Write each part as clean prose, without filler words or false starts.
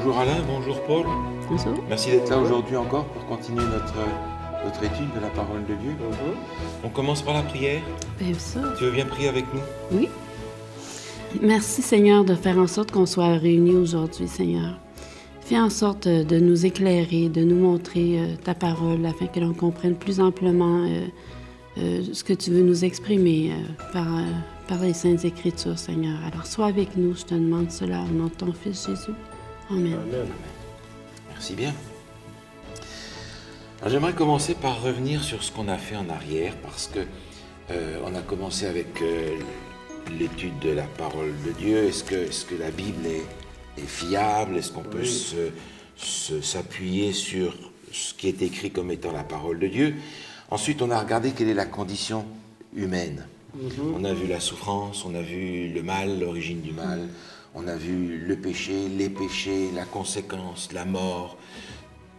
Bonjour Alain, bonjour Paul. Bonjour. Merci d'être là aujourd'hui encore pour continuer notre étude de la parole de Dieu. On commence par la prière. Bien sûr. Tu veux bien prier avec nous? Oui. Merci Seigneur de faire en sorte qu'on soit réunis aujourd'hui, Seigneur. Fais en sorte de nous éclairer, de nous montrer ta parole afin que l'on comprenne plus amplement ce que tu veux nous exprimer par les Saintes Écritures, Seigneur. Alors sois avec nous, je te demande cela au nom de ton Fils Jésus. Amen. Amen. Merci bien. Alors, j'aimerais commencer par revenir sur ce qu'on a fait en arrière parce que on a commencé avec l'étude de la parole de Dieu. Est-ce que la Bible est fiable? Est-ce qu'on peut s'appuyer sur ce qui est écrit comme étant la parole de Dieu? Ensuite, on a regardé quelle est la condition humaine. On a vu la souffrance, on a vu le mal, l'origine du mal, on a vu le péché, les péchés, la conséquence, la mort,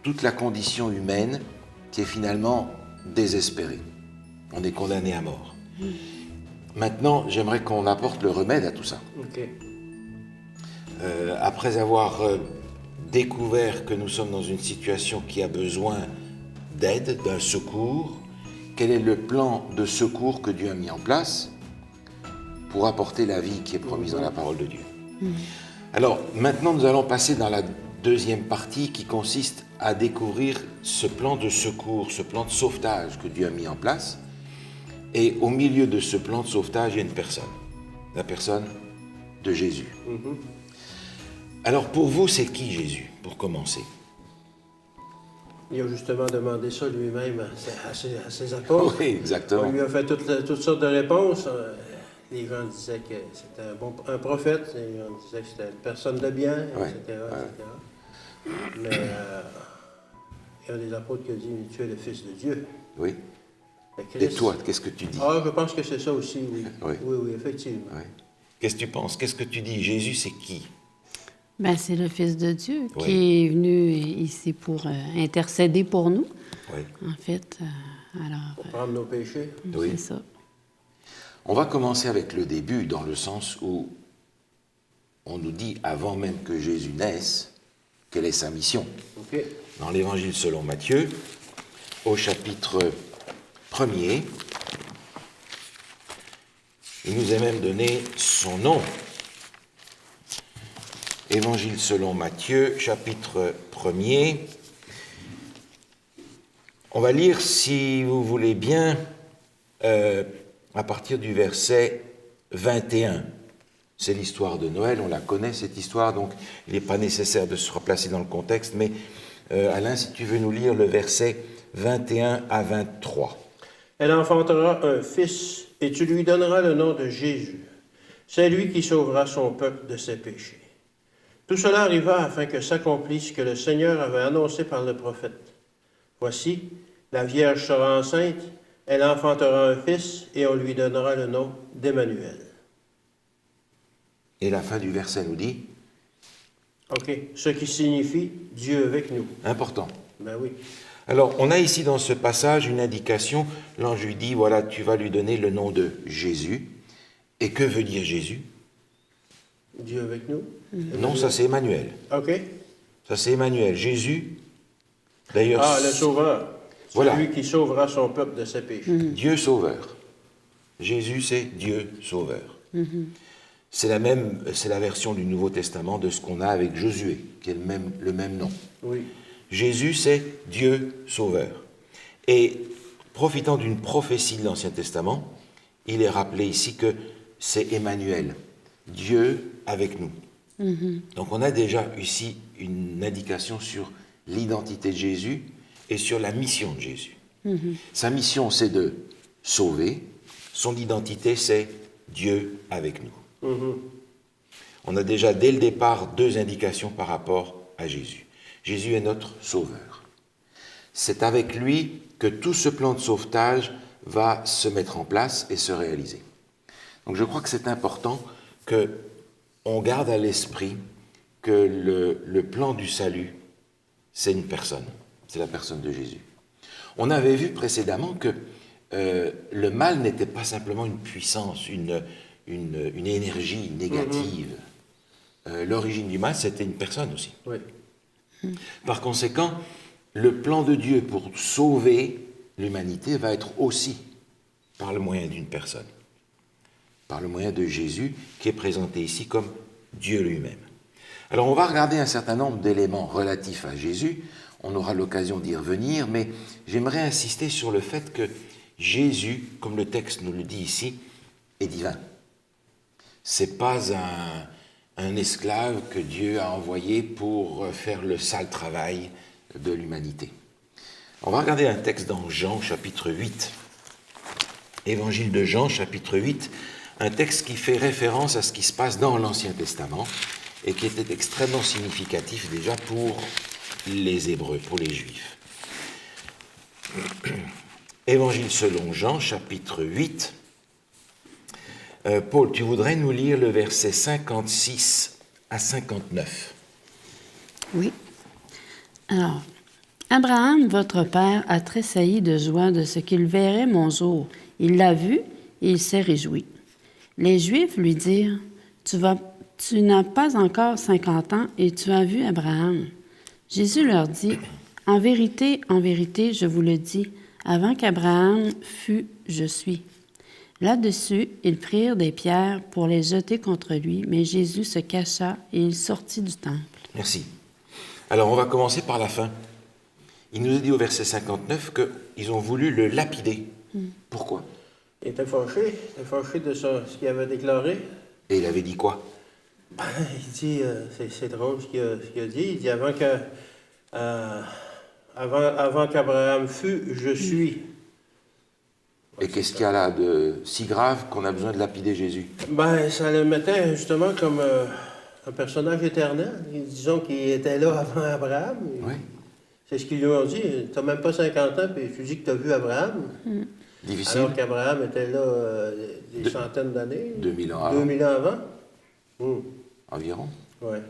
toute la condition humaine qui est finalement désespérée. On est condamné à mort. Maintenant, j'aimerais qu'on apporte le remède à tout ça. OK. Après avoir découvert que nous sommes dans une situation qui a besoin d'aide, d'un secours, quel est le plan de secours que Dieu a mis en place pour apporter la vie qui est promise dans la parole de Dieu. Alors, maintenant, nous allons passer dans la deuxième partie qui consiste à découvrir ce plan de secours, ce plan de sauvetage que Dieu a mis en place. Et au milieu de ce plan de sauvetage, il y a une personne, la personne de Jésus. Alors, pour vous, c'est qui Jésus, pour commencer? Il a justement demandé ça lui-même à ses apôtres. Oui, exactement. On lui a fait toutes sortes de réponses. Les gens disaient que c'était un prophète, les gens disaient que c'était une personne de bien, etc. Mais il y a des apôtres qui ont dit, tu es le Fils de Dieu. Oui. Mais Christ- Et toi, qu'est-ce que tu dis? Ah, je pense que c'est ça aussi, oui. Oui. Oui, effectivement. Oui. Qu'est-ce que tu penses? Qu'est-ce que tu dis? Jésus, c'est qui? Ben, c'est le Fils de Dieu Oui. qui est venu ici pour intercéder pour nous, Oui. en fait. Alors, Pour prendre nos péchés. Oui. c'est ça. On va commencer avec le début, dans le sens où on nous dit, avant même que Jésus naisse, quelle est sa mission. OK. Dans l'Évangile selon Matthieu, au chapitre 1er, il nous est même donné son nom. Évangile selon Matthieu, chapitre 1er. On va lire, si vous voulez bien, à partir du verset 21. C'est l'histoire de Noël, on la connaît cette histoire, donc il n'est pas nécessaire de se replacer dans le contexte, mais Alain, si tu veux nous lire le verset 21 à 23. Elle enfantera un fils, et tu lui donneras le nom de Jésus. C'est lui qui sauvera son peuple de ses péchés. Tout cela arriva afin que s'accomplisse ce que le Seigneur avait annoncé par le prophète. Voici, la Vierge sera enceinte, elle enfantera un fils, et on lui donnera le nom d'Emmanuel. Et la fin du verset nous dit, OK. Ce qui signifie Dieu avec nous. important. Ben oui. Alors, on a ici dans ce passage une indication, l'ange lui dit, voilà, tu vas lui donner le nom de Jésus. Et que veut dire Jésus? Dieu avec nous. Non, ça c'est Emmanuel. OK. Ça c'est Emmanuel. Jésus, d'ailleurs, Ah, le Sauveur. Voilà. Celui qui sauvera son peuple de ses péchés. Dieu sauveur. Jésus, c'est Dieu sauveur. C'est la version du Nouveau Testament de ce qu'on a avec Josué, qui est le même nom. Oui. Jésus, c'est Dieu sauveur. Et profitant d'une prophétie de l'Ancien Testament, il est rappelé ici que c'est Emmanuel, Dieu avec nous. Donc on a déjà ici une indication sur l'identité de Jésus et sur la mission de Jésus. Sa mission, c'est de sauver. Son identité, c'est Dieu avec nous. On a déjà dès le départ deux indications par rapport à Jésus. Jésus est notre sauveur. C'est avec lui que tout ce plan de sauvetage va se mettre en place et se réaliser. Donc je crois que c'est important qu'on garde à l'esprit que le plan du salut, c'est une personne. C'est la personne de Jésus. On avait vu précédemment que le mal n'était pas simplement une puissance, une énergie négative. L'origine du mal, c'était une personne aussi. Oui. Par conséquent, le plan de Dieu pour sauver l'humanité va être aussi par le moyen d'une personne, par le moyen de Jésus, qui est présenté ici comme Dieu lui-même. Alors on va regarder un certain nombre d'éléments relatifs à Jésus, on aura l'occasion d'y revenir, mais j'aimerais insister sur le fait que Jésus, comme le texte nous le dit ici, est divin. C'est pas un esclave que Dieu a envoyé pour faire le sale travail de l'humanité. On va regarder un texte dans Jean, chapitre 8. Évangile de Jean, chapitre 8, un texte qui fait référence à ce qui se passe dans l'Ancien Testament et qui était extrêmement significatif déjà pour les Hébreux, pour les Juifs. Évangile selon Jean, chapitre 8. Paul, tu voudrais nous lire le verset 56 à 59. Oui. Alors, Abraham, votre père, a tressailli de joie de ce qu'il verrait mon jour. Il l'a vu et il s'est réjoui. Les Juifs lui dirent, tu n'as pas encore 50 ans et tu as vu Abraham. Jésus leur dit, en vérité, je vous le dis, avant qu'Abraham fût, je suis. Là-dessus, ils prirent des pierres pour les jeter contre lui, mais Jésus se cacha et il sortit du temple. Merci. Alors, on va commencer par la fin. Il nous a dit au verset 59 qu'ils ont voulu le lapider. Pourquoi? Il était fâché de ce qu'il avait déclaré. Et il avait dit quoi? Ben, il dit, c'est drôle ce qu'il a dit. Il dit, avant qu'Abraham fût, je suis. Et qu'est-ce qu'il y a là de si grave qu'on a besoin de lapider Jésus? Ben, ça le mettait justement comme un personnage éternel. Disons qu'il était là avant Abraham. Oui. C'est ce qu'ils lui ont dit. Tu n'as même pas 50 ans, puis tu dis que tu as vu Abraham. Difficile. Alors qu'Abraham était là des centaines d'années. 2000 ans avant. 2000 ans avant. Environ. Ouais.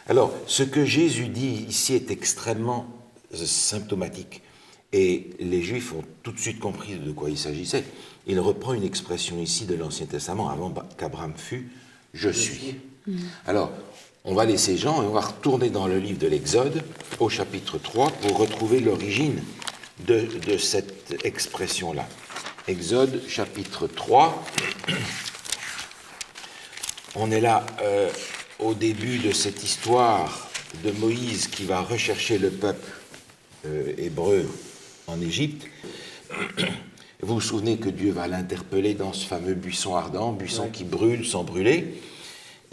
Alors, ce que Jésus dit ici est extrêmement symptomatique. Et les Juifs ont tout de suite compris de quoi il s'agissait. Il reprend une expression ici de l'Ancien Testament, avant qu'Abraham fût, je suis. Alors, on va laisser Jean et on va retourner dans le livre de l'Exode, au chapitre 3, pour retrouver l'origine de cette expression-là. Exode, chapitre 3. On est là au début de cette histoire de Moïse qui va rechercher le peuple hébreu en Égypte. Vous vous souvenez que Dieu va l'interpeller dans ce fameux buisson ardent, buisson qui brûle sans brûler.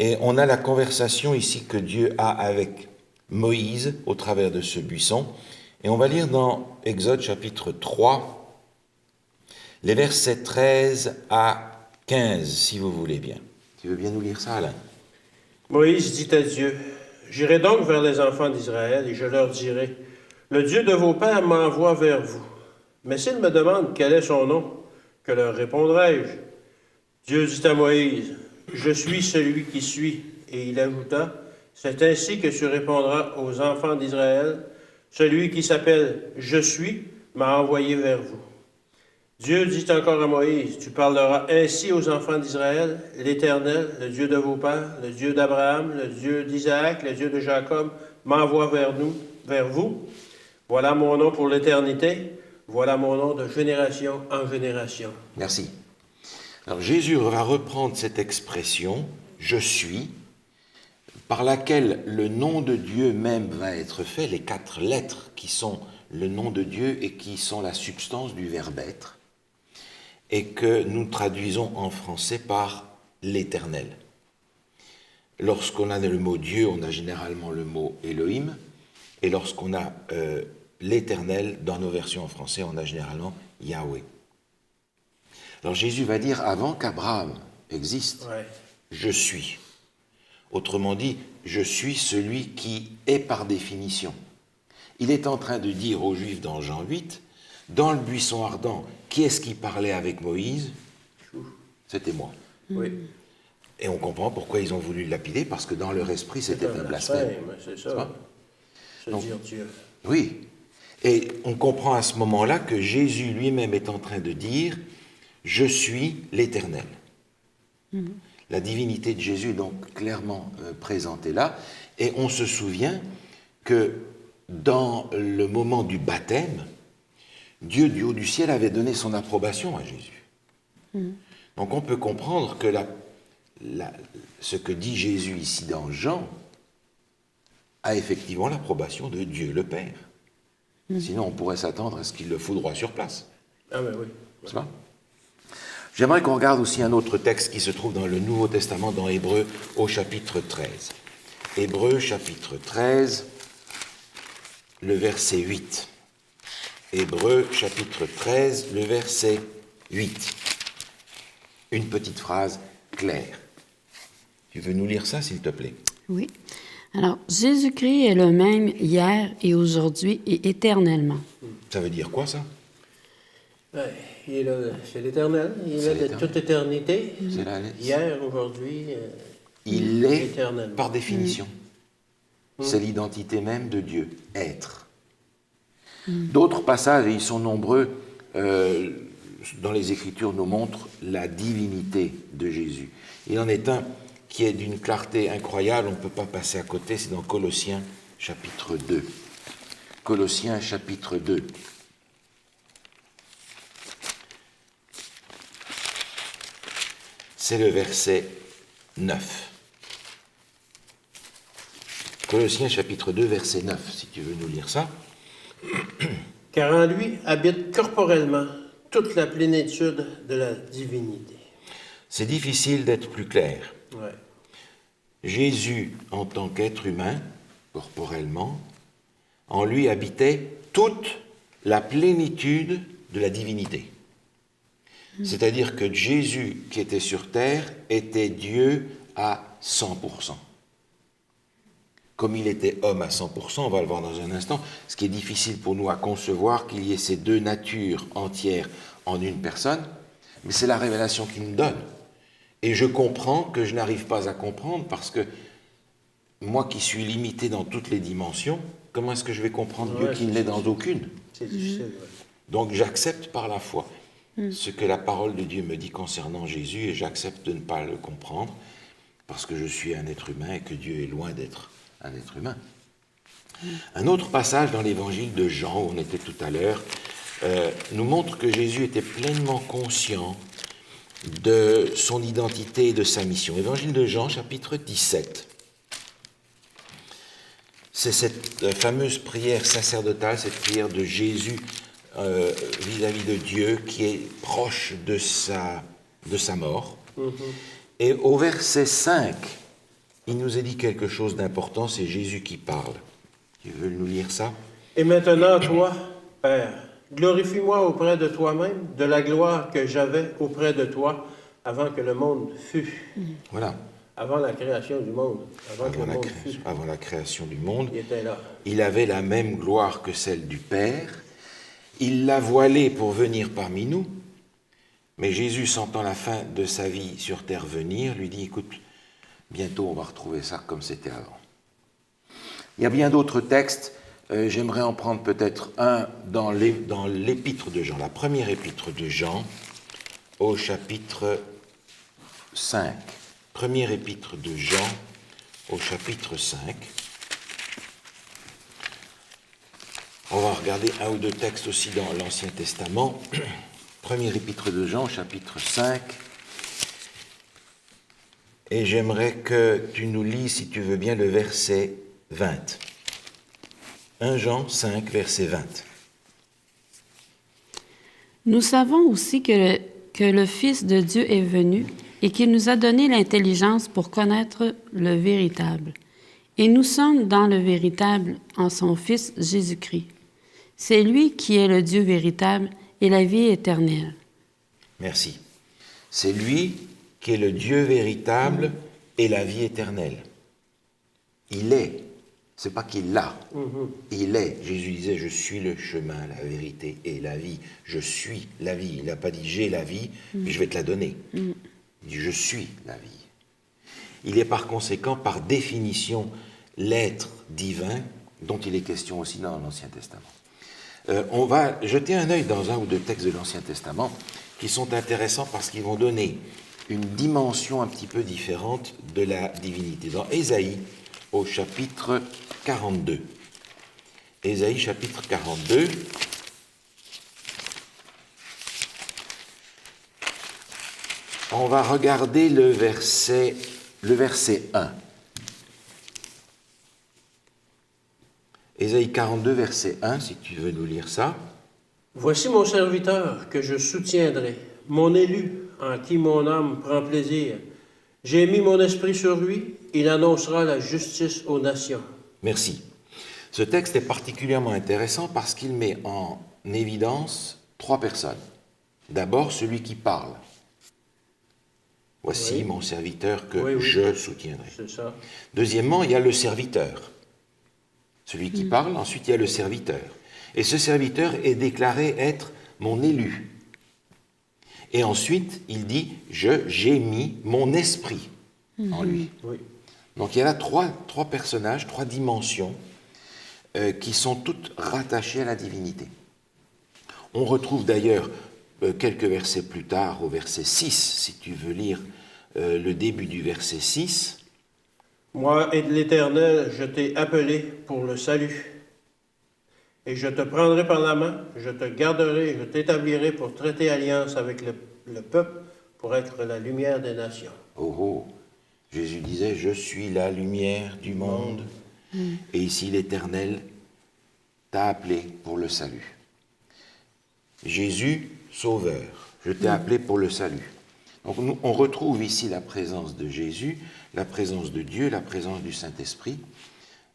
Et on a la conversation ici que Dieu a avec Moïse au travers de ce buisson. Et on va lire dans Exode chapitre 3, les versets 13 à 15, si vous voulez bien. Tu veux bien nous lire ça, Alain? Moïse dit à Dieu, « J'irai donc vers les enfants d'Israël et je leur dirai, « Le Dieu de vos pères m'envoie vers vous. Mais s'ils me demandent quel est son nom, que leur répondrai-je? » Dieu dit à Moïse, « Je suis celui qui suis. » Et il ajouta, « C'est ainsi que tu répondras aux enfants d'Israël. Celui qui s'appelle « Je suis » m'a envoyé vers vous. » Dieu dit encore à Moïse, « Tu parleras ainsi aux enfants d'Israël, l'Éternel, le Dieu de vos pères, le Dieu d'Abraham, le Dieu d'Isaac, le Dieu de Jacob, m'envoie vers vous. Voilà mon nom pour l'éternité, voilà mon nom de génération en génération. » Merci. Alors Jésus va reprendre cette expression « Je suis », par laquelle le nom de Dieu même va être fait, les 4 lettres qui sont le nom de Dieu et qui sont la substance du verbe être, et que nous traduisons en français par l'Éternel. Lorsqu'on a le mot Dieu, on a généralement le mot Elohim, et lorsqu'on a l'Éternel, dans nos versions en français, on a généralement Yahweh. Alors Jésus va dire, avant qu'Abraham existe, je suis. Autrement dit, je suis celui qui est par définition. Il est en train de dire aux Juifs dans Jean 8, dans le buisson ardent, qui est-ce qui parlait avec Moïse? C'était moi. Oui. Et on comprend pourquoi ils ont voulu le lapider, parce que dans leur esprit, c'était un blasphème. C'est ça. Donc, dire Dieu. Oui. Et on comprend à ce moment-là que Jésus lui-même est en train de dire « Je suis l'Éternel ». La divinité de Jésus est donc clairement présentée là. Et on se souvient que dans le moment du baptême, Dieu du haut du ciel avait donné son approbation à Jésus. Donc on peut comprendre que ce que dit Jésus ici dans Jean a effectivement l'approbation de Dieu le Père. Sinon on pourrait s'attendre à ce qu'il le foudroie sur place. Ah ben oui. N'est-ce pas? J'aimerais qu'on regarde aussi un autre texte qui se trouve dans le Nouveau Testament, dans Hébreux, au chapitre 13. Hébreux, chapitre 13, le verset 8. Hébreux, chapitre 13, le verset 8. Une petite phrase claire. Tu veux nous lire ça, s'il te plaît? Oui. Alors, Jésus-Christ est le même hier et aujourd'hui et éternellement. Ça veut dire quoi, ça? Ouais, il est là, c'est l'Éternel. Il est C'est là de l'Éternel. toute éternité. C'est là, Hier, aujourd'hui, il est, éternellement. par définition. C'est l'identité même de Dieu, être. D'autres passages, et ils sont nombreux, dans les Écritures nous montrent la divinité de Jésus. Il en est un qui est d'une clarté incroyable, on ne peut pas passer à côté, c'est dans Colossiens chapitre 2. Colossiens chapitre 2. C'est le verset 9. Colossiens chapitre 2, verset 9, si tu veux nous lire ça. Car en lui habite corporellement toute la plénitude de la divinité. C'est difficile d'être plus clair. Ouais. Jésus, en tant qu'être humain, corporellement, en lui habitait toute la plénitude de la divinité. C'est-à-dire que Jésus, qui était sur terre, était Dieu à 100%. Comme il était homme à 100%, on va le voir dans un instant, ce qui est difficile pour nous à concevoir qu'il y ait ces deux natures entières en une personne, mais c'est la révélation qu'il nous donne. Et je comprends que je n'arrive pas à comprendre parce que moi qui suis limité dans toutes les dimensions, comment est-ce que je vais comprendre Dieu qui ne l'est dans aucune? C'est difficile, ouais. Donc j'accepte par la foi ce que la parole de Dieu me dit concernant Jésus et j'accepte de ne pas le comprendre parce que je suis un être humain et que Dieu est loin d'être un être humain. Un autre passage dans l'évangile de Jean, où on était tout à l'heure, nous montre que Jésus était pleinement conscient de son identité et de sa mission. Évangile de Jean, chapitre 17. C'est cette fameuse prière sacerdotale, cette prière de Jésus vis-à-vis de Dieu qui est proche de sa mort. Et au verset 5, il nous est dit quelque chose d'important, c'est Jésus qui parle. Tu veux nous lire ça? Et maintenant, toi, Père, glorifie-moi auprès de toi-même de la gloire que j'avais auprès de toi avant que le monde fût. Voilà. Avant la création du monde. Avant la création du monde. Il était là. Il avait la même gloire que celle du Père. Il l'a voilée pour venir parmi nous. Mais Jésus, sentant la fin de sa vie sur terre venir, lui dit, écoute, bientôt on va retrouver ça comme c'était avant. Il y a bien d'autres textes. J'aimerais en prendre peut-être un dans l'épître de Jean, la première épître de Jean, au chapitre 5. Première épître de Jean, au chapitre 5. On va regarder un ou deux textes aussi dans l'Ancien Testament. Première épître de Jean, chapitre 5. Et j'aimerais que tu nous lis, si tu veux bien, le verset 20. 1 Jean 5, verset 20. Nous savons aussi que le Fils de Dieu est venu et qu'il nous a donné l'intelligence pour connaître le véritable. Et nous sommes dans le véritable en son Fils Jésus-Christ. C'est lui qui est le Dieu véritable et la vie éternelle. Merci. C'est lui qui est le Dieu véritable et la vie éternelle. Il est. C'est pas qu'il l'a. Il est. Jésus disait, je suis le chemin, la vérité et la vie. Je suis la vie. Il n'a pas dit, j'ai la vie, puis je vais te la donner. Il dit, je suis la vie. Il est par conséquent, par définition, l'être divin dont il est question aussi dans l'Ancien Testament. On va jeter un œil dans un ou deux textes de l'Ancien Testament qui sont intéressants parce qu'ils vont donner une dimension un petit peu différente de la divinité. Dans Ésaïe, au chapitre 42. Ésaïe chapitre 42. On va regarder le verset 1. Ésaïe 42, verset 1, si tu veux nous lire ça. « Voici mon serviteur que je soutiendrai, mon élu en qui mon âme prend plaisir. J'ai mis mon esprit sur lui, il annoncera la justice aux nations. » Merci. Ce texte est particulièrement intéressant parce qu'il met en évidence 3 personnes. D'abord, celui qui parle. Voici Oui. mon serviteur que Oui, oui. je soutiendrai. C'est ça. Deuxièmement, il y a le serviteur. Celui qui parle, ensuite il y a le serviteur. Et ce serviteur est déclaré être mon élu. Et ensuite, il dit, j'ai mis mon esprit en lui. Oui. Donc il y a là trois personnages, 3 dimensions qui sont toutes rattachées à la divinité. On retrouve d'ailleurs quelques versets plus tard, au verset 6, si tu veux lire le début du verset 6. Moi et de l'Éternel, je t'ai appelé pour le salut. Et je te prendrai par la main, je te garderai et je t'établirai pour traiter alliance avec le peuple, pour être la lumière des nations. Oh oh, Jésus disait, je suis la lumière du monde. Et ici l'Éternel t'a appelé pour le salut. Jésus, sauveur, je t'ai appelé pour le salut. Donc nous, on retrouve ici la présence de Jésus, la présence de Dieu, la présence du Saint-Esprit,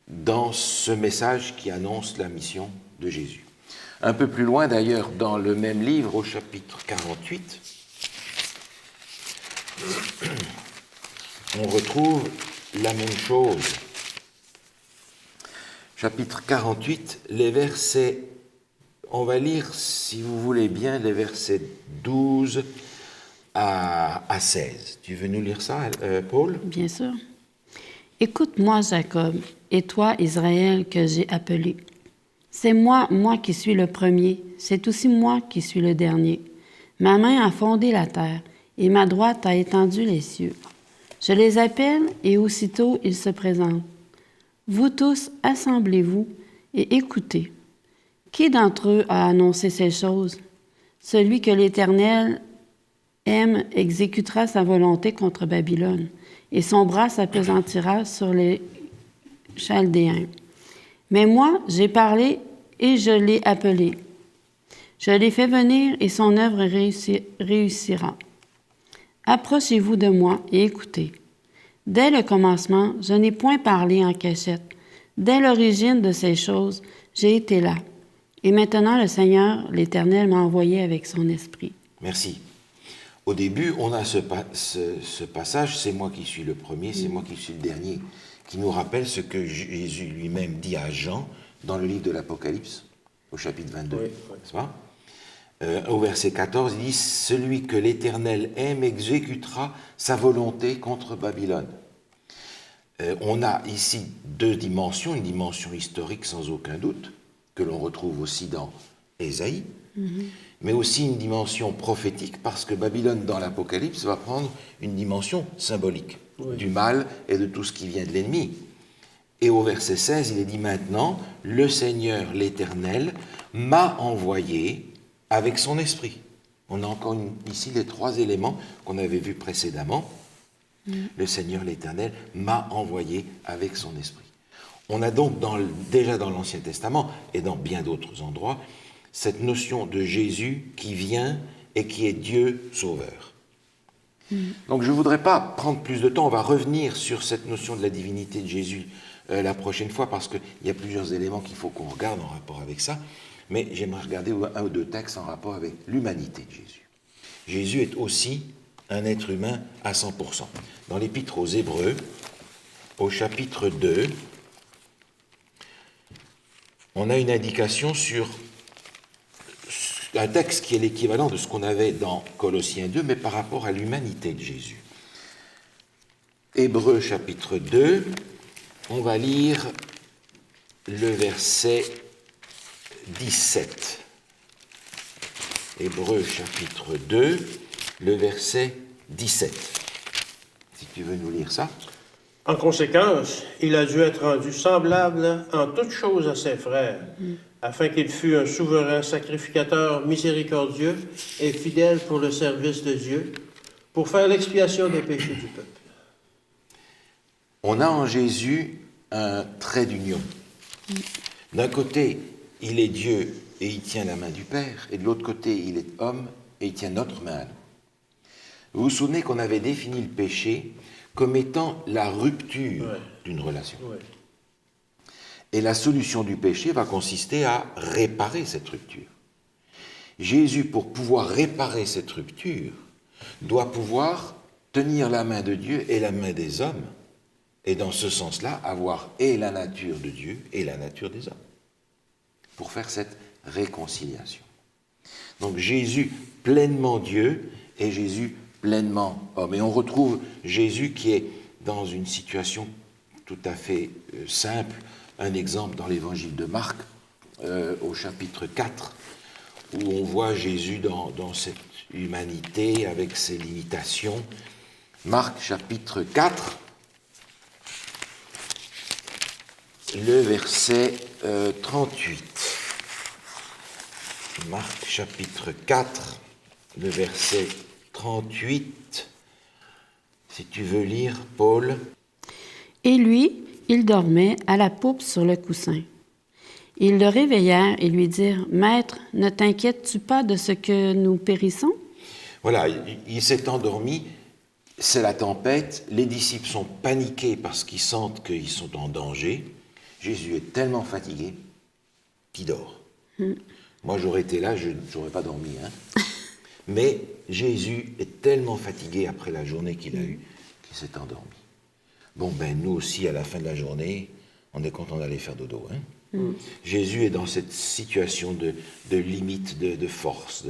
dans ce message qui annonce la mission de Jésus. Un peu plus loin d'ailleurs, dans le même livre, au chapitre 48, on retrouve la même chose. Chapitre 48, les versets, on va lire, si vous voulez bien, les versets 12 à 16. Tu veux nous lire ça, Paul? Bien sûr. Écoute-moi, Jacob, et toi, Israël, que j'ai appelé. C'est moi qui suis le premier, c'est aussi moi qui suis le dernier. Ma main a fondé la terre, et ma droite a étendu les cieux. Je les appelle, et aussitôt ils se présentent. Vous tous, assemblez-vous et écoutez. Qui d'entre eux a annoncé ces choses? Celui que l'Éternel aime exécutera sa volonté contre Babylone, et son bras s'appesantira sur les Chaldéens. Mais moi, j'ai parlé et je l'ai appelé. Je l'ai fait venir et son œuvre réussira. Approchez-vous de moi et écoutez. Dès le commencement, je n'ai point parlé en cachette. Dès l'origine de ces choses, j'ai été là. Et maintenant, le Seigneur, l'Éternel, m'a envoyé avec son esprit. Merci. Au début, on a ce passage, c'est moi qui suis le premier, c'est moi qui suis le dernier, qui nous rappelle ce que Jésus lui-même dit à Jean dans le livre de l'Apocalypse, au chapitre 22. Oui, oui. N'est-ce pas? Au verset 14, il dit « Celui que l'Éternel aime exécutera sa volonté contre Babylone ». On a ici 2 dimensions, une dimension historique sans aucun doute, que l'on retrouve aussi dans Ésaïe, mais aussi une dimension prophétique, parce que Babylone, dans l'Apocalypse, va prendre une dimension symbolique du mal et de tout ce qui vient de l'ennemi. Et au verset 16, il est dit maintenant, « Le Seigneur, l'Éternel, m'a envoyé avec son esprit ». On a encore ici les 3 éléments qu'on avait vus précédemment. Le Seigneur, l'Éternel, m'a envoyé avec son esprit. On a donc déjà dans l'Ancien Testament et dans bien d'autres endroits cette notion de Jésus qui vient et qui est Dieu sauveur. Donc je ne voudrais pas prendre plus de temps, on va revenir sur cette notion de la divinité de Jésus la prochaine fois parce qu'il y a plusieurs éléments qu'il faut qu'on regarde en rapport avec ça, mais j'aimerais regarder 1 ou 2 textes en rapport avec l'humanité de Jésus. Jésus est aussi un être humain à 100%. Dans l'Épître aux Hébreux, au chapitre 2, on a une indication sur un texte qui est l'équivalent de ce qu'on avait dans Colossiens 2, mais par rapport à l'humanité de Jésus. Hébreux chapitre 2, on va lire le verset 17. Hébreux chapitre 2, le verset 17. Si tu veux nous lire ça. En conséquence, il a dû être rendu semblable en toutes choses à ses frères, afin qu'il fût un souverain sacrificateur miséricordieux et fidèle pour le service de Dieu, pour faire l'expiation des péchés du peuple. On a en Jésus un trait d'union. D'un côté, il est Dieu et il tient la main du Père, et de l'autre côté, il est homme et il tient notre main à nous. Vous vous souvenez qu'on avait défini le péché comme étant la rupture d'une relation. Ouais. Et la solution du péché va consister à réparer cette rupture. Jésus, pour pouvoir réparer cette rupture, doit pouvoir tenir la main de Dieu et la main des hommes, et dans ce sens-là, avoir et la nature de Dieu et la nature des hommes, pour faire cette réconciliation. Donc Jésus pleinement Dieu et Jésus pleinement homme. Et on retrouve Jésus qui est dans une situation tout à fait simple. Un exemple dans l'évangile de Marc, au chapitre 4, où on voit Jésus dans cette humanité avec ses limitations. Marc chapitre 4, le verset 38. Marc chapitre 4, le verset 38. Si tu veux lire, Paul. Et lui, il dormait à la poupe sur le coussin. Ils le réveillèrent et lui dirent, « Maître, ne t'inquiètes-tu pas de ce que nous périssons? » Voilà, il s'est endormi, c'est la tempête, les disciples sont paniqués parce qu'ils sentent qu'ils sont en danger. Jésus est tellement fatigué qu'il dort. Moi, j'aurais été là, je n'aurais pas dormi. Mais Jésus est tellement fatigué après la journée qu'il a eue qu'il s'est endormi. Bon, nous aussi, à la fin de la journée, on est content d'aller faire dodo. Jésus est dans cette situation de limite, de force,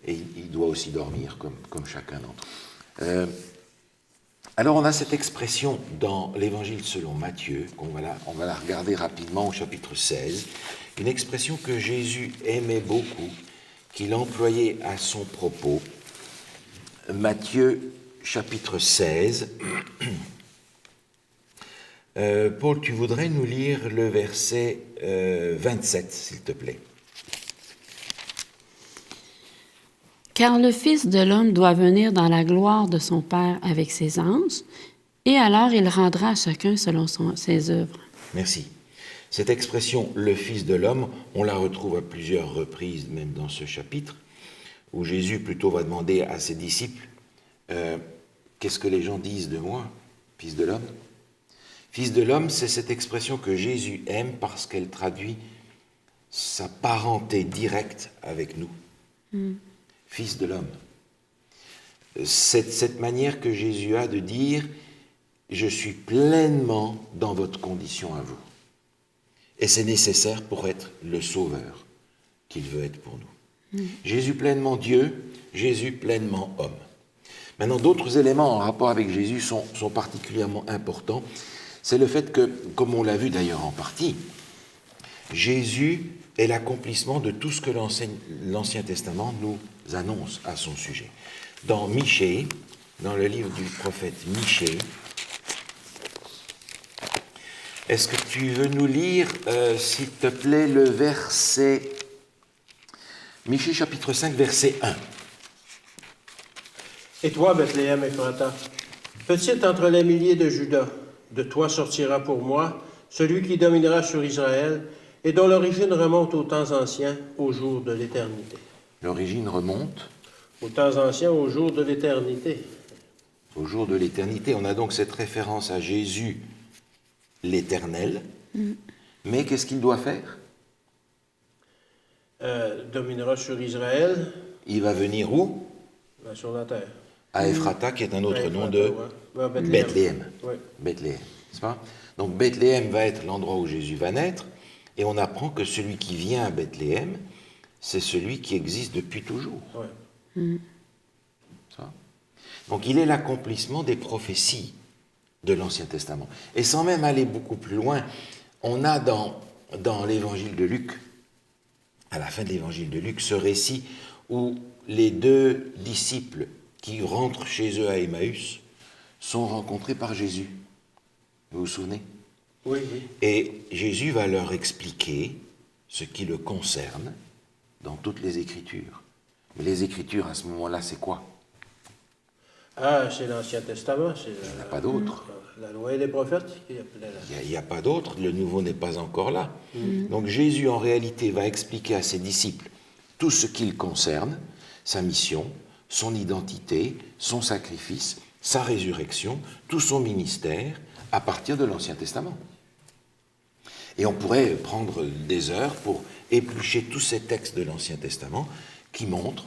et il doit aussi dormir comme chacun d'entre eux. Alors on a cette expression dans l'Évangile selon Matthieu, on va la regarder rapidement au chapitre 16, une expression que Jésus aimait beaucoup, qu'il employait à son propos. Matthieu chapitre 16. Paul, tu voudrais nous lire le verset 27, s'il te plaît. Car le Fils de l'homme doit venir dans la gloire de son Père avec ses anges, et alors il rendra à chacun selon ses œuvres. Merci. Cette expression « le Fils de l'homme », on la retrouve à plusieurs reprises, même dans ce chapitre, où Jésus plutôt va demander à ses disciples « Qu'est-ce que les gens disent de moi, Fils de l'homme ?» Fils de l'homme, c'est cette expression que Jésus aime parce qu'elle traduit sa parenté directe avec nous. Fils de l'homme. Cette manière que Jésus a de dire « Je suis pleinement dans votre condition à vous ». Et c'est nécessaire pour être le sauveur qu'il veut être pour nous. Jésus pleinement Dieu, Jésus pleinement homme. Maintenant, d'autres éléments en rapport avec Jésus sont particulièrement importants. C'est le fait que, comme on l'a vu d'ailleurs en partie, Jésus est l'accomplissement de tout ce que l'Ancien Testament nous annonce à son sujet. Dans Michée, dans le livre du prophète Michée, est-ce que tu veux nous lire, s'il te plaît, le verset... Michée chapitre 5, verset 1. Et toi, Bethléem Ephrata, petite entre les milliers de Juda, de toi sortira pour moi celui qui dominera sur Israël et dont l'origine remonte aux temps anciens, au jour de l'éternité. L'origine remonte Aux temps anciens, au jour de l'éternité. au jour de l'éternité. On a donc cette référence à Jésus, l'Éternel. Mais qu'est-ce qu'il doit faire? Dominera sur Israël, Il va venir où? sur la terre. À Ephrata, qui est un autre nom de Bethléem. Bethléem. Oui. Bethléem, n'est-ce pas? Donc Bethléem va être l'endroit où Jésus va naître, et on apprend que celui qui vient à Bethléem, c'est celui qui existe depuis toujours. Ouais. Ça. Donc il est l'accomplissement des prophéties de l'Ancien Testament. Et sans même aller beaucoup plus loin, on a dans l'évangile de Luc, à la fin de l'évangile de Luc, ce récit où les deux disciples qui rentrent chez eux à Emmaüs sont rencontrés par Jésus. Vous vous souvenez? Oui, oui. Et Jésus va leur expliquer ce qui le concerne dans toutes les Écritures. Mais les Écritures, à ce moment-là, c'est quoi? Ah, c'est l'Ancien Testament, c'est Il n'y en a pas d'autre. la loi et les prophètes qui appelaient Il n'y a pas d'autre, le nouveau n'est pas encore là. Donc Jésus, en réalité, va expliquer à ses disciples tout ce qui le concerne, sa mission, son identité, son sacrifice, sa résurrection, tout son ministère, à partir de l'Ancien Testament. Et on pourrait prendre des heures pour éplucher tous ces textes de l'Ancien Testament qui montrent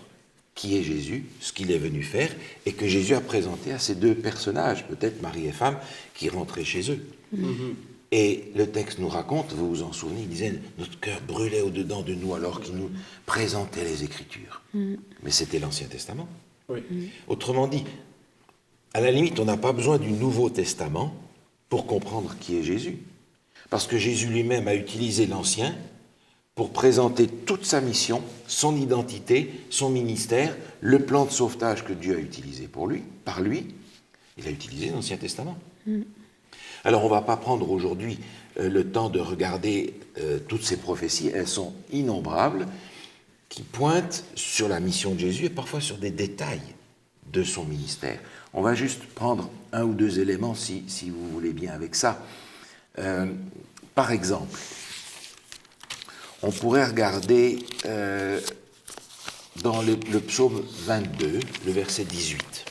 qui est Jésus, ce qu'il est venu faire, et que Jésus a présenté à ces deux personnages, peut-être mari et femme, qui rentraient chez eux. Et le texte nous raconte, vous vous en souvenez, il disait, notre cœur brûlait au-dedans de nous alors qu'il nous présentait les Écritures. Mais c'était l'Ancien Testament. Oui. Autrement dit, à la limite, on n'a pas besoin du Nouveau Testament pour comprendre qui est Jésus. Parce que Jésus lui-même a utilisé l'Ancien pour présenter toute sa mission, son identité, son ministère, le plan de sauvetage que Dieu a utilisé pour lui, par lui. Il a utilisé l'Ancien Testament. Alors on ne va pas prendre aujourd'hui le temps de regarder toutes ces prophéties, elles sont innombrables, qui pointent sur la mission de Jésus et parfois sur des détails de son ministère. On va juste prendre un ou deux éléments, si vous voulez bien, avec ça. Par exemple, on pourrait regarder dans le psaume 22, le verset 18.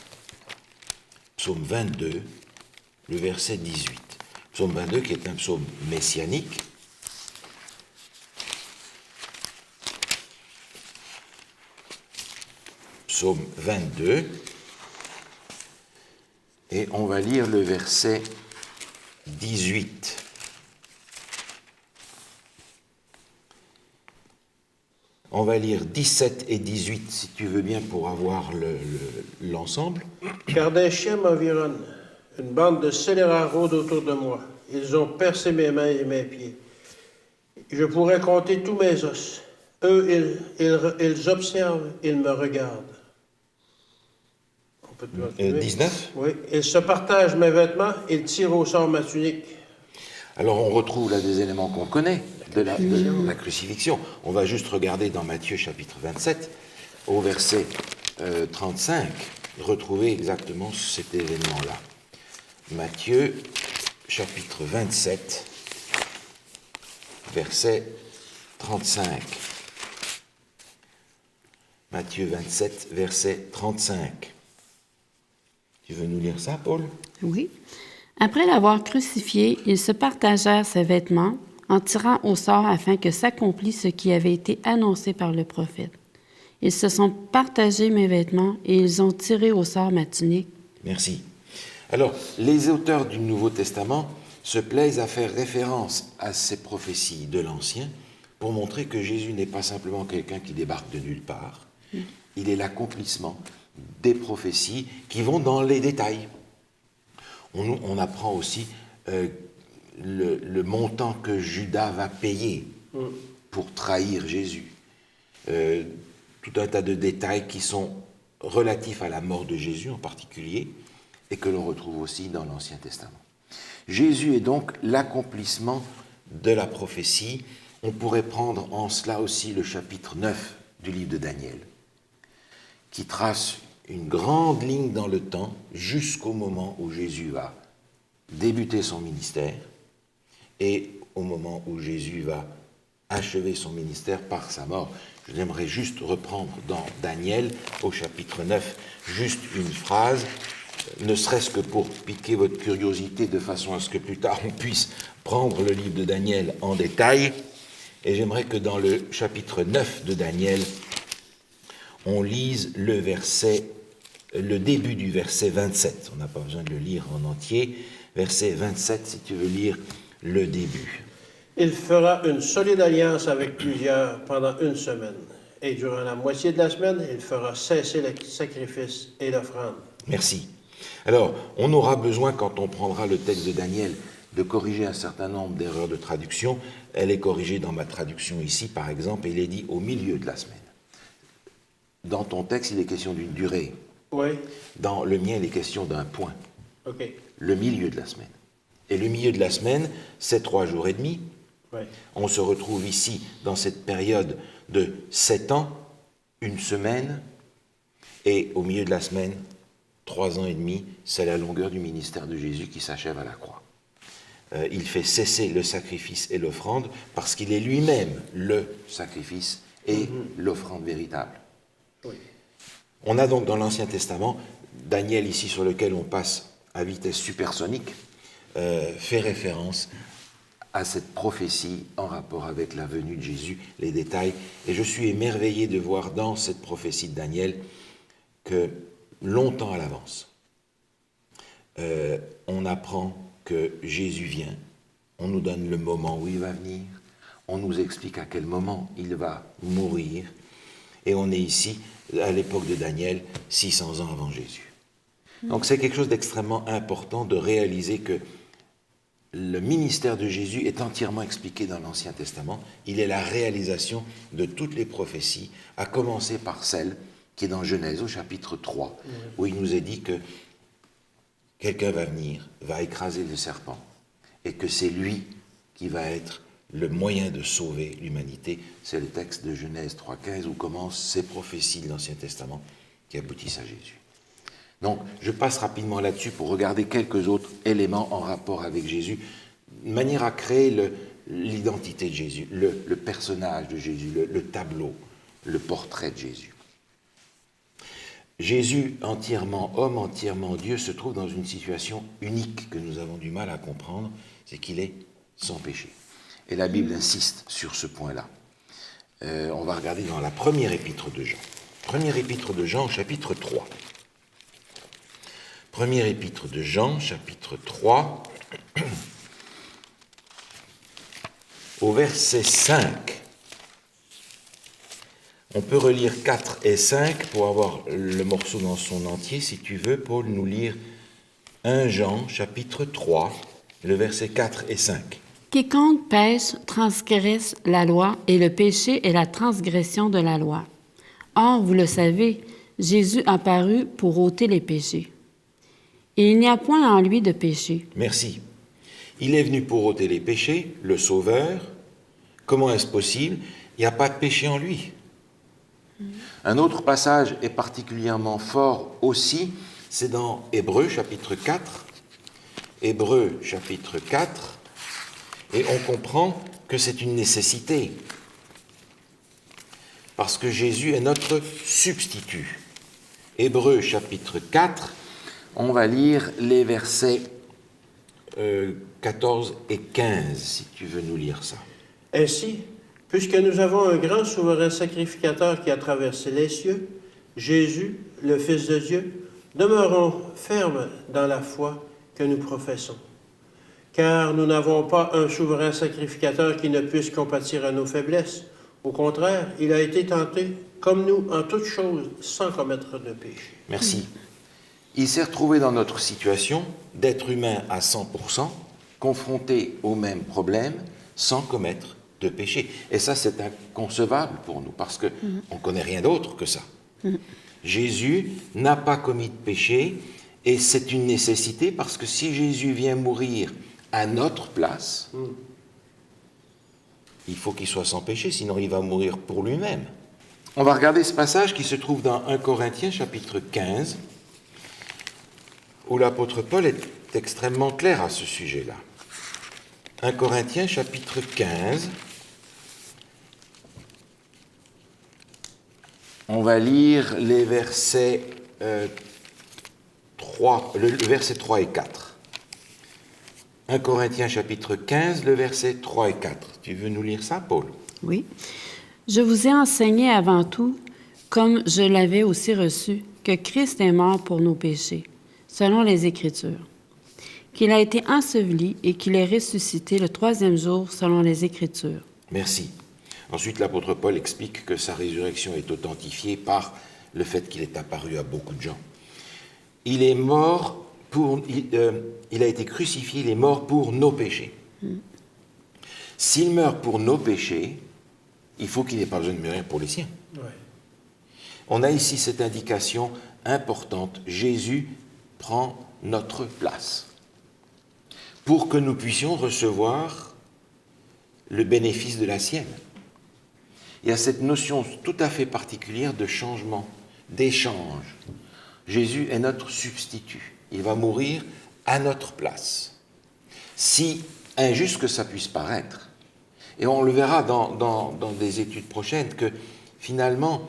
Psaume 22, le verset 18. Psaume 22 qui est un psaume messianique. Psaume 22. Et on va lire le verset 18. On va lire 17 et 18, si tu veux bien, pour avoir l'ensemble. Car des chiens m'environnent, une bande de scélérats rôde autour de moi. Ils ont percé mes mains et mes pieds. Je pourrais compter tous mes os. Eux, ils observent, ils me regardent. On peut continuer. 19. Oui. Ils se partagent mes vêtements, ils tirent au sort ma tunique. Alors on retrouve là des éléments qu'on connaît de la crucifixion. On va juste regarder dans Matthieu chapitre 27, au verset 35, retrouver exactement cet événement-là. Matthieu chapitre 27, verset 35. Matthieu 27, verset 35. Tu veux nous lire ça, Paul? Oui. Après l'avoir crucifié, ils se partagèrent ses vêtements en tirant au sort afin que s'accomplisse ce qui avait été annoncé par le prophète. Ils se sont partagés mes vêtements et ils ont tiré au sort ma tunique. Merci. Alors, les auteurs du Nouveau Testament se plaisent à faire référence à ces prophéties de l'Ancien pour montrer que Jésus n'est pas simplement quelqu'un qui débarque de nulle part. Il est l'accomplissement des prophéties qui vont dans les détails. On apprend aussi le montant que Judas va payer pour trahir Jésus. Tout un tas de détails qui sont relatifs à la mort de Jésus en particulier et que l'on retrouve aussi dans l'Ancien Testament. Jésus est donc l'accomplissement de la prophétie. On pourrait prendre en cela aussi le chapitre 9 du livre de Daniel, qui trace une grande ligne dans le temps jusqu'au moment où Jésus va débuter son ministère et au moment où Jésus va achever son ministère par sa mort. J'aimerais juste reprendre dans Daniel, au chapitre 9, juste une phrase, ne serait-ce que pour piquer votre curiosité de façon à ce que plus tard on puisse prendre le livre de Daniel en détail. Et j'aimerais que dans le chapitre 9 de Daniel, on lise le début du verset 27. On n'a pas besoin de le lire en entier. Verset 27, si tu veux lire le début. Il fera une solide alliance avec plusieurs pendant une semaine. Et durant la moitié de la semaine, il fera cesser le sacrifice et l'offrande. Merci. Alors, on aura besoin, quand on prendra le texte de Daniel, de corriger un certain nombre d'erreurs de traduction. Elle est corrigée dans ma traduction ici, par exemple, et il est dit au milieu de la semaine. Dans ton texte, il est question d'une durée. Oui. Dans le mien, il est question d'un point. OK. Le milieu de la semaine. Et le milieu de la semaine, c'est 3 jours et demi. Ouais. On se retrouve ici dans cette période de 7 ans, 1 semaine, et au milieu de la semaine, 3 ans et demi, c'est la longueur du ministère de Jésus qui s'achève à la croix. Il fait cesser le sacrifice et l'offrande parce qu'il est lui-même le sacrifice et l'offrande véritable. Oui. On a donc dans l'Ancien Testament, Daniel ici sur lequel on passe à vitesse supersonique, fait référence à cette prophétie en rapport avec la venue de Jésus, les détails. Et je suis émerveillé de voir dans cette prophétie de Daniel que longtemps à l'avance, on apprend que Jésus vient, on nous donne le moment où il va venir, on nous explique à quel moment il va mourir, et on est ici, à l'époque de Daniel, 600 ans avant Jésus. Donc c'est quelque chose d'extrêmement important de réaliser que le ministère de Jésus est entièrement expliqué dans l'Ancien Testament. Il est la réalisation de toutes les prophéties, à commencer par celle qui est dans Genèse au chapitre 3, où il nous est dit que quelqu'un va venir, va écraser le serpent, et que c'est lui qui va être le moyen de sauver l'humanité. C'est le texte de Genèse 3,15 où commencent ces prophéties de l'Ancien Testament qui aboutissent à Jésus. Donc, je passe rapidement là-dessus pour regarder quelques autres éléments en rapport avec Jésus, de manière à créer l'identité de Jésus, le personnage de Jésus, le tableau, le portrait de Jésus. Jésus, entièrement homme, entièrement Dieu, se trouve dans une situation unique que nous avons du mal à comprendre, c'est qu'il est sans péché. Et la Bible insiste sur ce point-là. On va regarder dans la première épître de Jean. Première épître de Jean, chapitre 3. Première épître de Jean, chapitre 3, au verset 5. On peut relire 4 et 5 pour avoir le morceau dans son entier. Si tu veux, Paul, nous lire 1 Jean, chapitre 3, le verset 4 et 5. Quiconque pêche transgresse la loi, et le péché est la transgression de la loi. Or, vous le savez, Jésus apparut pour ôter les péchés. Et il n'y a point en lui de péché. Merci. Il est venu pour ôter les péchés, le Sauveur. Comment est-ce possible? Il n'y a pas de péché en lui. Un autre passage est particulièrement fort aussi, c'est dans Hébreux chapitre 4. Hébreux chapitre 4, et on comprend que c'est une nécessité, parce que Jésus est notre substitut. Hébreux chapitre 4, on va lire les versets 14 et 15, si tu veux nous lire ça. Ainsi, puisque nous avons un grand souverain sacrificateur qui a traversé les cieux, Jésus, le Fils de Dieu, demeurons fermes dans la foi que nous professons. Car nous n'avons pas un souverain sacrificateur qui ne puisse compatir à nos faiblesses. Au contraire, il a été tenté, comme nous, en toutes choses, sans commettre de péché. Merci. Il s'est retrouvé dans notre situation d'être humain à 100%, confronté au même problème, sans commettre de péché. Et ça, c'est inconcevable pour nous, parce qu'on ne connaît rien d'autre que ça. Jésus n'a pas commis de péché, et c'est une nécessité, parce que si Jésus vient mourir à notre place, il faut qu'il soit sans péché, sinon il va mourir pour lui-même. On va regarder ce passage qui se trouve dans 1 Corinthiens, chapitre 15, où l'apôtre Paul est extrêmement clair à ce sujet-là. 1 Corinthiens, chapitre 15, on va lire les versets 3 et 4. 1 Corinthiens, chapitre 15, le verset 3 et 4. Tu veux nous lire ça, Paul? Oui. Je vous ai enseigné avant tout, comme je l'avais aussi reçu, que Christ est mort pour nos péchés, selon les Écritures, qu'il a été enseveli et qu'il est ressuscité le 3e jour, selon les Écritures. Merci. Ensuite, l'apôtre Paul explique que sa résurrection est authentifiée par le fait qu'il est apparu à beaucoup de gens. Il est mort il a été crucifié, il est mort pour nos péchés. S'il meurt pour nos péchés, il faut qu'il n'ait pas besoin de mourir pour les siens. Ouais. On a ici cette indication importante. Jésus prend notre place. pour que nous puissions recevoir le bénéfice de la sienne. Il y a cette notion tout à fait particulière de changement, d'échange. Jésus est notre substitut. Il va mourir à notre place. Si injuste que ça puisse paraître, et on le verra dans des études prochaines, que finalement,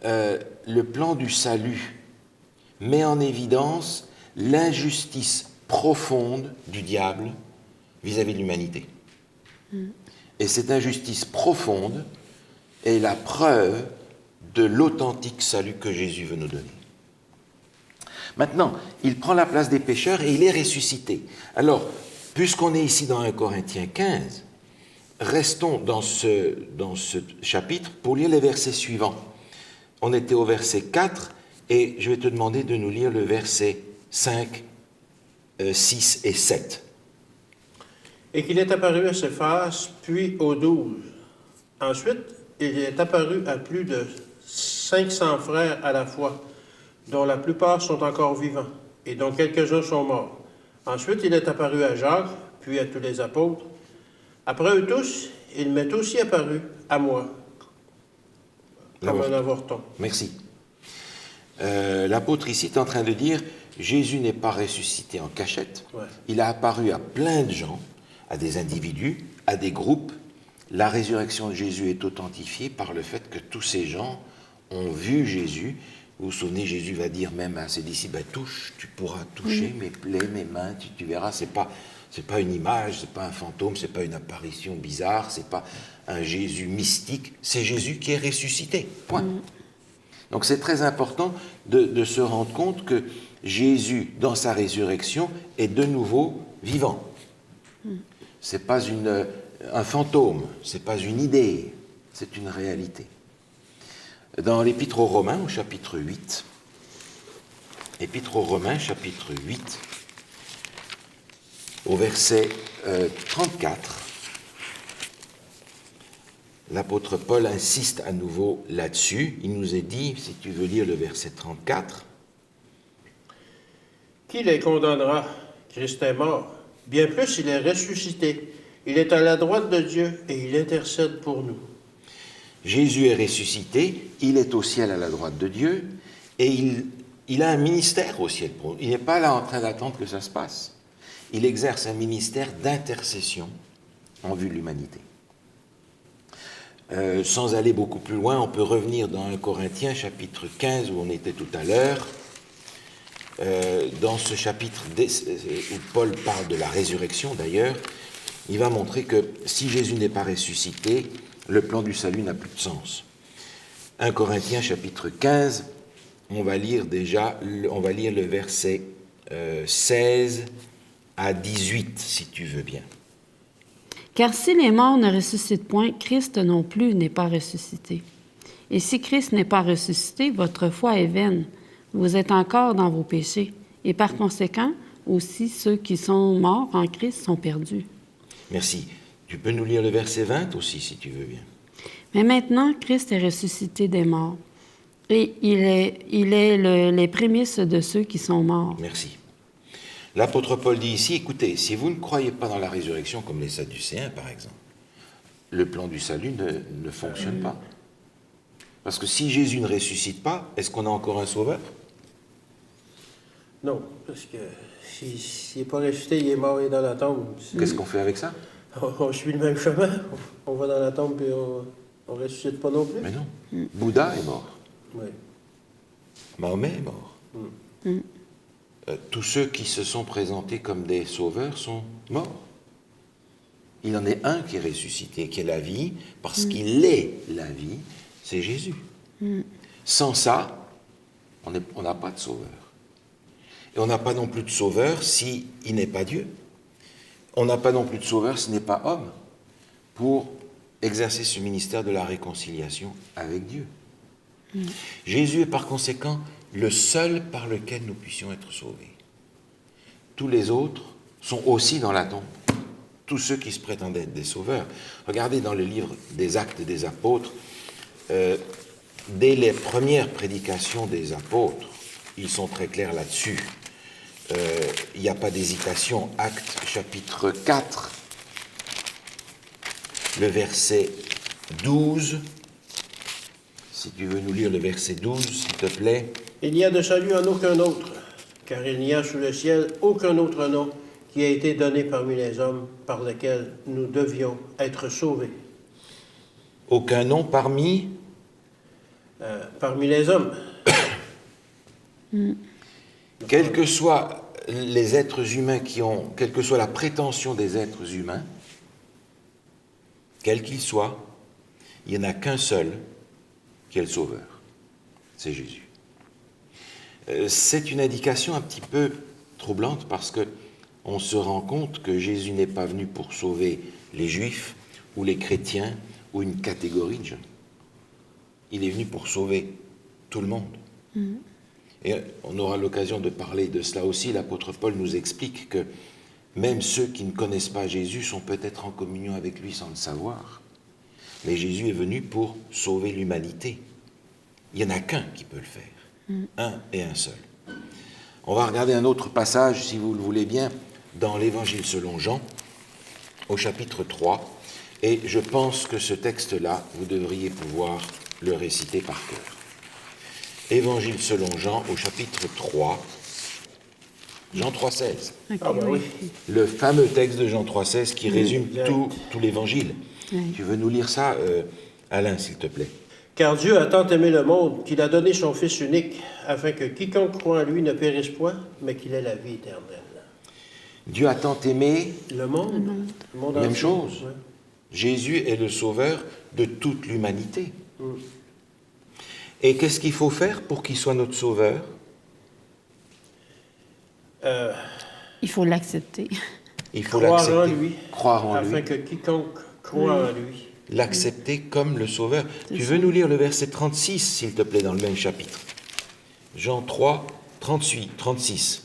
le plan du salut met en évidence l'injustice profonde du diable vis-à-vis de l'humanité. Et cette injustice profonde est la preuve de l'authentique salut que Jésus veut nous donner. Maintenant, il prend la place des pécheurs et il est ressuscité. Alors, puisqu'on est ici dans 1 Corinthiens 15, restons dans ce chapitre pour lire les versets suivants. On était au verset 4 et je vais te demander de nous lire le verset 5, 6 et 7. Et qu'il est apparu à Céphas, puis aux 12. Ensuite, il est apparu à plus de 500 frères à la fois, dont la plupart sont encore vivants, et dont quelques-uns sont morts. Ensuite, il est apparu à Jacques, puis à tous les apôtres. Après eux tous, il m'est aussi apparu à moi, comme un avorton. Merci. L'apôtre ici est en train de dire, Jésus n'est pas ressuscité en cachette. Ouais. Il a apparu à plein de gens, à des individus, à des groupes. La résurrection de Jésus est authentifiée par le fait que tous ces gens ont vu Jésus. Vous vous souvenez, Jésus va dire même à ses disciples, touche, tu pourras toucher mes plaies, mes mains, tu verras, c'est pas une image, c'est pas un fantôme, c'est pas une apparition bizarre, c'est pas un Jésus mystique, c'est Jésus qui est ressuscité. Point. Donc c'est très important de se rendre compte que Jésus, dans sa résurrection, est de nouveau vivant. C'est pas un fantôme, c'est pas une idée, c'est une réalité. Dans l'Épître aux Romains, au chapitre 8, Épître aux Romains, chapitre 8, au verset 34, l'apôtre Paul insiste à nouveau là-dessus. Il nous est dit, si tu veux lire le verset 34, « Qui les condamnera? Christ est mort. Bien plus, il est ressuscité. Il est à la droite de Dieu et il intercède pour nous. » Jésus est ressuscité, il est au ciel à la droite de Dieu, et il a un ministère au ciel. Il n'est pas là en train d'attendre que ça se passe. Il exerce un ministère d'intercession en vue de l'humanité. Sans aller beaucoup plus loin, on peut revenir dans 1 Corinthiens, chapitre 15, où on était tout à l'heure. Dans ce chapitre où Paul parle de la résurrection, d'ailleurs, il va montrer que si Jésus n'est pas ressuscité, le plan du salut n'a plus de sens. 1 Corinthiens, chapitre 15, on va lire le verset 16 à 18, si tu veux bien. Car si les morts ne ressuscitent point, Christ non plus n'est pas ressuscité. Et si Christ n'est pas ressuscité, votre foi est vaine. Vous êtes encore dans vos péchés. Et par conséquent, aussi ceux qui sont morts en Christ sont perdus. Merci. Tu peux nous lire le verset 20 aussi, si tu veux bien. Mais maintenant, Christ est ressuscité des morts. Et il est les prémices de ceux qui sont morts. Merci. L'apôtre Paul dit ici, écoutez, si vous ne croyez pas dans la résurrection, comme les Sadducéens par exemple, le plan du salut ne fonctionne pas. Parce que si Jésus ne ressuscite pas, est-ce qu'on a encore un sauveur? Non, parce que s'il n'est pas ressuscité, il est mort et dans la tombe. Qu'est-ce qu'on fait avec ça? On suit le même chemin. On va dans la tombe et on ne ressuscite pas non plus. Mais non. Bouddha est mort. Oui. Mahomet est mort. Tous ceux qui se sont présentés comme des sauveurs sont morts. Il en est un qui est ressuscité, qui est la vie, parce qu'il est la vie, c'est Jésus. Sans ça, on n'a pas de sauveur. Et on n'a pas non plus de sauveur s'il n'est pas Dieu. On n'a pas non plus de sauveur s'il n'est pas homme, pour exercer ce ministère de la réconciliation avec Dieu. Jésus est par conséquent le seul par lequel nous puissions être sauvés. Tous les autres sont aussi dans la tombe. Tous ceux qui se prétendaient être des sauveurs. Regardez dans le livre des Actes des Apôtres, dès les premières prédications des apôtres, ils sont très clairs là-dessus. il n'y a pas d'hésitation. Actes chapitre 4, le verset 12. Si tu veux nous lire le verset 12, s'il te plaît. Il n'y a de salut en aucun autre, car il n'y a sous le ciel aucun autre nom qui a été donné parmi les hommes par lequel nous devions être sauvés. Aucun nom parmi Parmi les hommes. Quels que soient les êtres humains quelle que soit la prétention des êtres humains, quels qu'ils soient, il n'y en a qu'un seul qui est le Sauveur, c'est Jésus. C'est une indication un petit peu troublante parce que on se rend compte que Jésus n'est pas venu pour sauver les Juifs ou les chrétiens ou une catégorie de gens. Il est venu pour sauver tout le monde. Et on aura l'occasion de parler de cela aussi. L'apôtre Paul nous explique que même ceux qui ne connaissent pas Jésus sont peut-être en communion avec lui sans le savoir. Mais Jésus est venu pour sauver l'humanité. Il n'y en a qu'un qui peut le faire. Un et un seul. On va regarder un autre passage, si vous le voulez bien, dans l'Évangile selon Jean, au chapitre 3. Et je pense que ce texte-là, vous devriez pouvoir le réciter par cœur. Évangile selon Jean, au chapitre 3, Jean 3,16. Ok, Ah ben oui. Le fameux texte de Jean 3,16 qui résume exact. tout l'Évangile. Oui. Tu veux nous lire ça, Alain, s'il te plaît? Car Dieu a tant aimé le monde qu'il a donné son Fils unique, afin que quiconque croit en lui ne périsse point, mais qu'il ait la vie éternelle. Dieu a tant aimé, Le monde, le monde même entier. chose. Ouais. Jésus est le sauveur de toute l'humanité. Et qu'est-ce qu'il faut faire pour qu'il soit notre sauveur? Il faut l'accepter. Il faut Croire en l'accepter, lui, croire en afin lui, que quiconque croit en lui. l'accepter comme le sauveur. C'est Tu ça. veux nous lire le verset 36, s'il te plaît, dans le même chapitre? Jean 3, 36.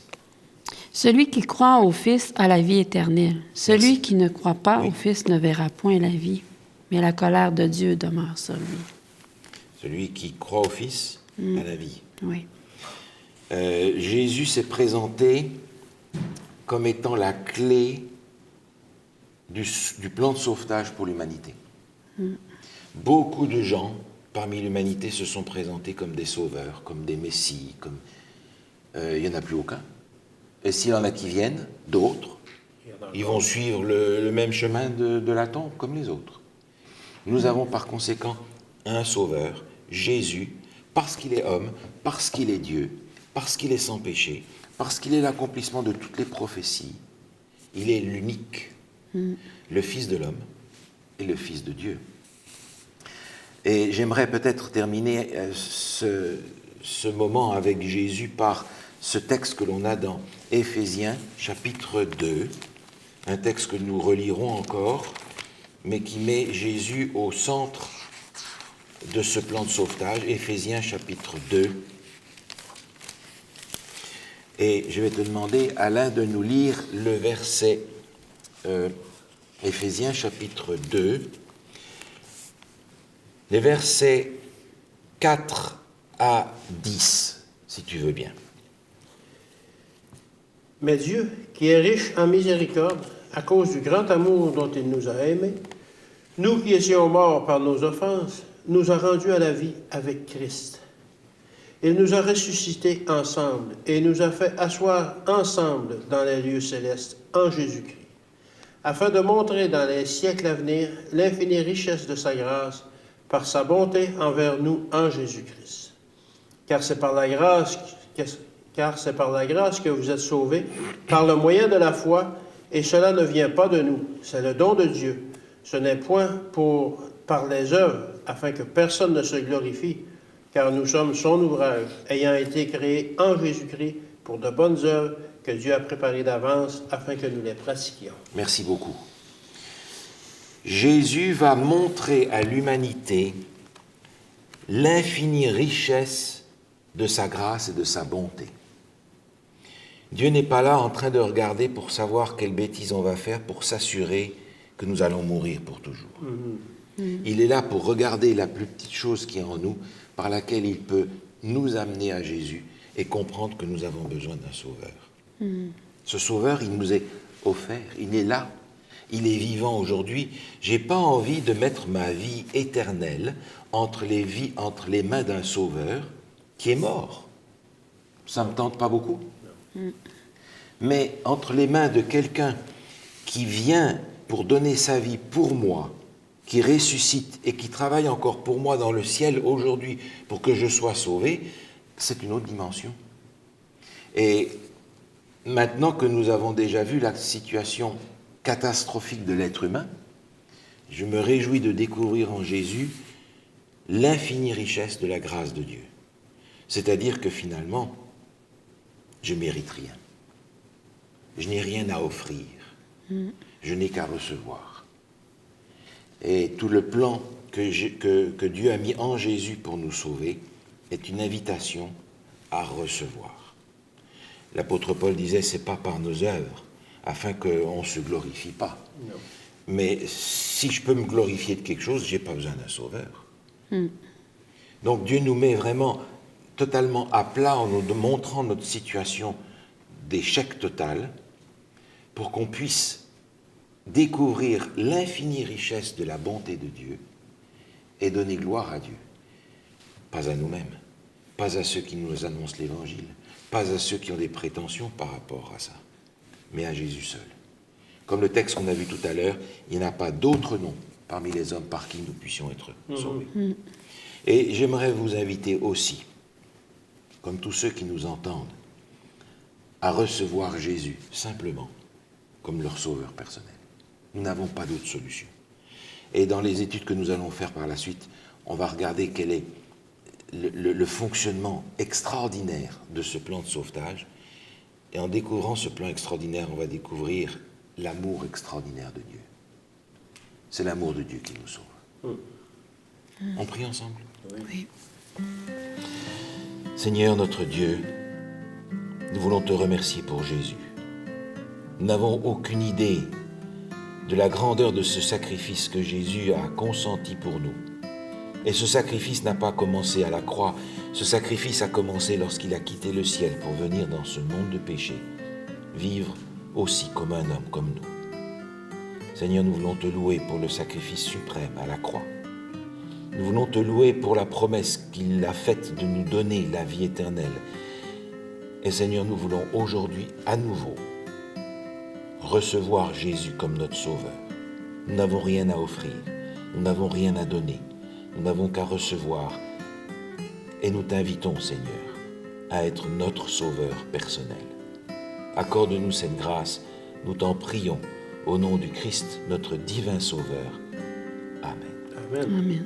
Celui qui croit au Fils a la vie éternelle. Celui Merci. qui ne croit pas Oui. au Fils ne verra point la vie, mais la colère de Dieu demeure sur lui. Celui qui croit au Fils a la vie. Oui. Jésus s'est présenté comme étant la clé du plan de sauvetage pour l'humanité. Beaucoup de gens parmi l'humanité se sont présentés comme des sauveurs, comme des messies, comme il n'y en a plus aucun. Et s'il y en a qui viennent, d'autres, ils vont suivre le même chemin de la tombe comme les autres. Nous avons par conséquent un sauveur, Jésus, parce qu'il est homme, parce qu'il est Dieu, parce qu'il est sans péché, parce qu'il est l'accomplissement de toutes les prophéties. Il est l'unique, le Fils de l'homme et le Fils de Dieu. Et j'aimerais peut-être terminer ce moment avec Jésus par ce texte que l'on a dans Éphésiens chapitre 2, un texte que nous relirons encore, mais qui met Jésus au centre de ce plan de sauvetage, Éphésiens chapitre 2. Et je vais te demander, Alain, de nous lire le verset Éphésiens chapitre 2, les versets 4 à 10, si tu veux bien. Mais Dieu, qui est riche en miséricorde, à cause du grand amour dont il nous a aimés, nous qui étions morts par nos offenses, nous a rendus à la vie avec Christ. Il nous a ressuscités ensemble et nous a fait asseoir ensemble dans les lieux célestes en Jésus-Christ, afin de montrer dans les siècles à venir l'infinie richesse de sa grâce par sa bonté envers nous en Jésus-Christ. Car c'est par la grâce que vous êtes sauvés, par le moyen de la foi, et cela ne vient pas de nous, c'est le don de Dieu. Ce n'est point par les œuvres, afin que personne ne se glorifie, car nous sommes son ouvrage, ayant été créés en Jésus-Christ pour de bonnes œuvres que Dieu a préparées d'avance, afin que nous les pratiquions. Merci beaucoup. Jésus va montrer à l'humanité l'infinie richesse de sa grâce et de sa bonté. Dieu n'est pas là en train de regarder pour savoir quelle bêtise on va faire pour s'assurer que nous allons mourir pour toujours. Il est là pour regarder la plus petite chose qui est en nous, par laquelle il peut nous amener à Jésus et comprendre que nous avons besoin d'un sauveur. Ce Sauveur, il nous est offert, il est là, il est vivant aujourd'hui. Je n'ai pas envie de mettre ma vie éternelle entre les mains d'un Sauveur qui est mort. Ça ne me tente pas beaucoup. Mais entre les mains de quelqu'un qui vient pour donner sa vie pour moi, qui ressuscite et qui travaille encore pour moi dans le ciel aujourd'hui pour que je sois sauvé, c'est une autre dimension. Et maintenant que nous avons déjà vu la situation catastrophique de l'être humain, je me réjouis de découvrir en Jésus l'infinie richesse de la grâce de Dieu. C'est-à-dire que finalement, je ne mérite rien. Je n'ai rien à offrir. Je n'ai qu'à recevoir. Et tout le plan que Dieu a mis en Jésus pour nous sauver est une invitation à recevoir. L'apôtre Paul disait, c'est pas par nos œuvres, afin qu'on ne se glorifie pas. Non. Mais si je peux me glorifier de quelque chose, je n'ai pas besoin d'un sauveur. Donc Dieu nous met vraiment totalement à plat en nous montrant notre situation d'échec total pour qu'on puisse découvrir l'infinie richesse de la bonté de Dieu et donner gloire à Dieu. Pas à nous-mêmes, pas à ceux qui nous annoncent l'Évangile, pas à ceux qui ont des prétentions par rapport à ça, mais à Jésus seul. Comme le texte qu'on a vu tout à l'heure, il n'y a pas d'autre nom parmi les hommes par qui nous puissions être sauvés. Et j'aimerais vous inviter aussi, comme tous ceux qui nous entendent, à recevoir Jésus simplement comme leur sauveur personnel. Nous n'avons pas d'autre solution. Et dans les études que nous allons faire par la suite, on va regarder quel est le fonctionnement extraordinaire de ce plan de sauvetage. Et en découvrant ce plan extraordinaire, on va découvrir l'amour extraordinaire de Dieu. C'est l'amour de Dieu qui nous sauve. On prie ensemble. Oui. Seigneur notre Dieu, nous voulons te remercier pour Jésus. Nous n'avons aucune idée de la grandeur de ce sacrifice que Jésus a consenti pour nous. Et ce sacrifice n'a pas commencé à la croix, ce sacrifice a commencé lorsqu'il a quitté le ciel pour venir dans ce monde de péché, vivre aussi comme un homme, comme nous. Seigneur, nous voulons te louer pour le sacrifice suprême à la croix. Nous voulons te louer pour la promesse qu'il a faite de nous donner la vie éternelle. Et Seigneur, nous voulons aujourd'hui à nouveau recevoir Jésus comme notre Sauveur. Nous n'avons rien à offrir, nous n'avons rien à donner, nous n'avons qu'à recevoir. Et nous t'invitons, Seigneur, à être notre Sauveur personnel. Accorde-nous cette grâce, nous t'en prions, au nom du Christ, notre divin Sauveur. Amen. Amen. Amen.